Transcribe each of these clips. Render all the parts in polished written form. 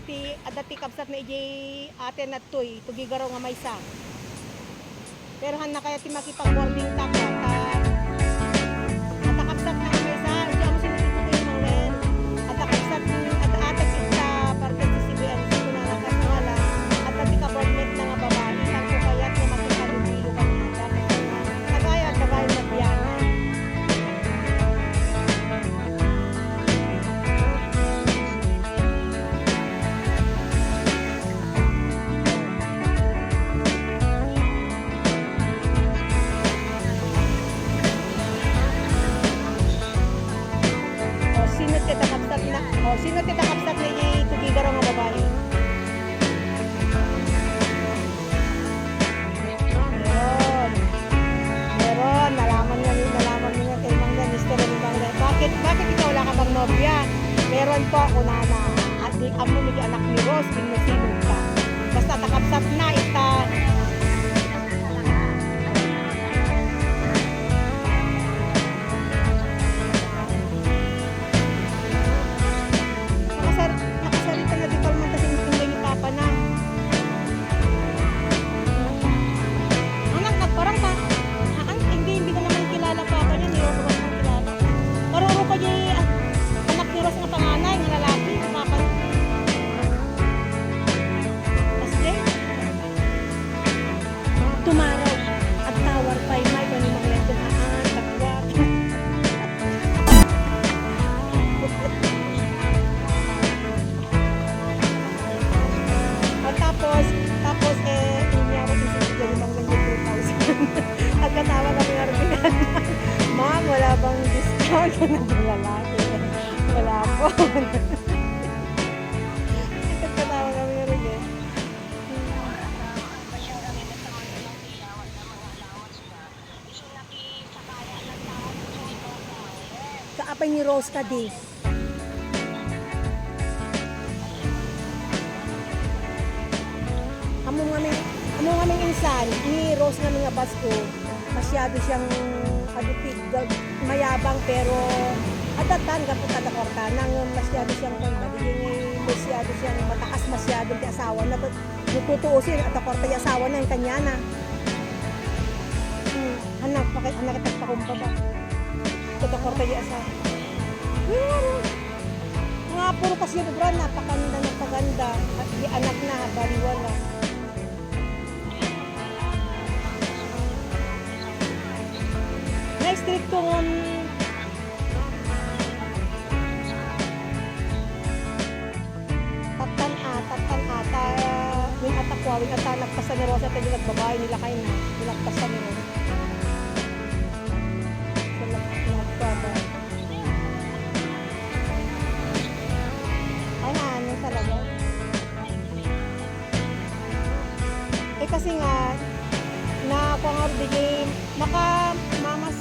adati kapsat na iji ate na toy tugigaro nga maysa. Pero han na kaya ti makipag boarding taka at kapsat na maysa di amo sinututukoy mo wen. At kapsat at ate kita parte sa CBN ko na nakasala at ati ka boardmate na nga babae ang ko kaya ti makikalubiyo kanina. Kagaya na biyana. Sino titakapsat na yung tugigaro nga babae? Meron. Nalaman niya kay Mangga, Mr. Mangga. Bakit ikaw wala ka bang nobya? Meron po ako na at ang mumigi anak ni Rose, binusinod ka. Basta takapsat na ita. Nagkatawa kami nga rin. Ma'am, wala bang discount na lalaki? Wala po. Nagkatawa kami nga rin. Kaapay ni Rose ka di. Amo nga may insan, ni Rose nga nga basko. Masyado siyang adupig, mayabang pero adatan kapag kadakorta nang masyado siyang masyado siyang mataas masyado ti asawa na tutuusin at akorta yung asawa na yung kanya na anak kita pakumpa ba kadakorta yung asawa nga puro kasi yung bro napaganda at di anak na baliwala. Street kong tatan ata wing atakwa wing ata nagpasan ni Rosa tayo nagbabae nila kayo na nilagpasan ni Rosa so nagpaba ay ano talaga kasi nga na ako nga bigay mamas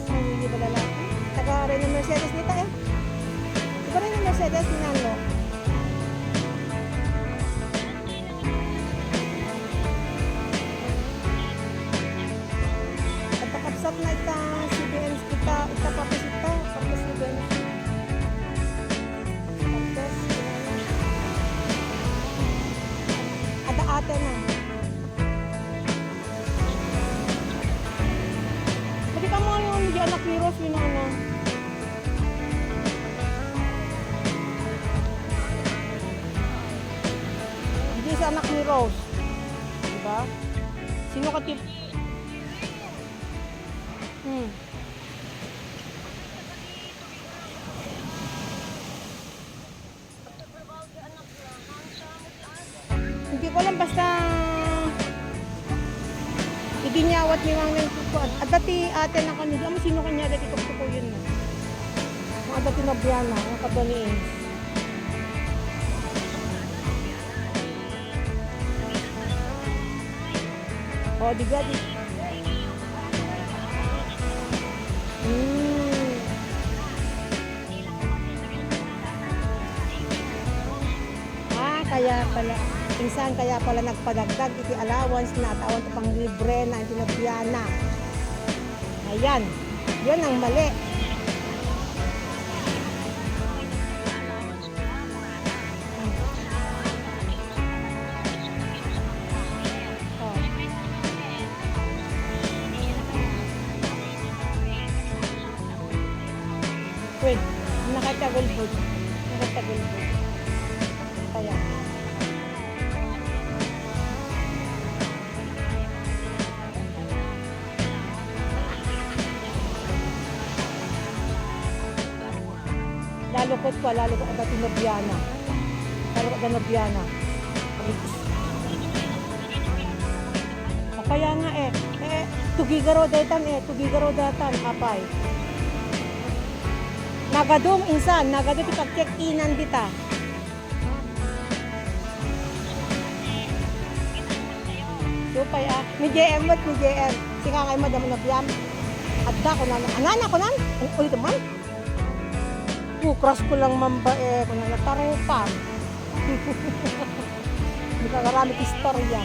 hindi ba lalaki? Taga rin ng Mercedes nita eh. Taga rin ng Mercedes ni Nano. At takapsat na ita CBN kita papis ita papis CBN. Tapos ada ate na. Yung anak ni Rose yun ano. Hindi sa anak ni Rose. Diba? Sino ka tip? Hindi ko alam basta iginyawat ni Mang Neng Kukuan. At dati ate na kanya, di sino kanya dati tuktuko yun na. Mga dati na biyana, mga katoniin. O, di ba? Kaya pala. Insan kaya pala nagpadagdag iti allowance na tawon to pang libre na tinopiyana. Ayan, yun ang mali. Nakatagulbog. Nakatagulbog. Kaya. Lalo ko agad Nobiana. Lalo ko agad Nobiana. O kaya nga tugigaro datan, apay. Nagadong insan, nagadong ipag-check inan dita. Supay ni JM mo, ni JM. Sika kay madam Nobiam. Adda ko na, anana ko nan, ulit man. Crush ko lang mamba kung natarupan. Hindi ka karami istorya.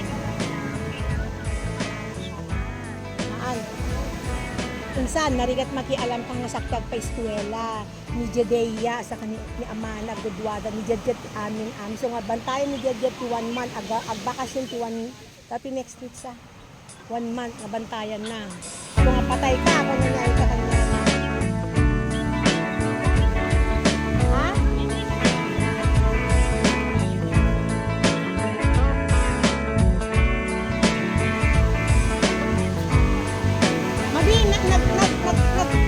Naan. Insan, narigat makialam kang nasaktag pa eskwela. Ni Jadeya, sa ni Amana, Gudwada, ni Jadjad amin. So nga, bantayan ni Jadjad ti 1 month, agbakasyon ti 1, tapi next week sa 1 month, nabantayan na. Kung nga patay ka, kung nangyari ka kanya.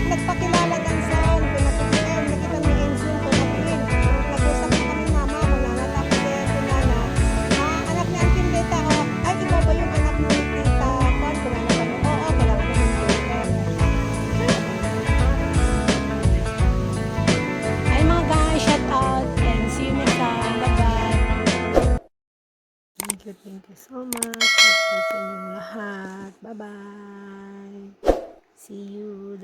Nagpakilala ng son, nakita ni Enson, nag-usap na kami mama ko na natapos ito na anak ni Auntie Beta, ay iba ba yung anak ni Tita Pan? Kung ano kami, oo, wala ko naman dito. Ay mga guys, shout out and see you next time, bye bye. Thank you so much. Shout out sa inyong lahat, bye bye. See you.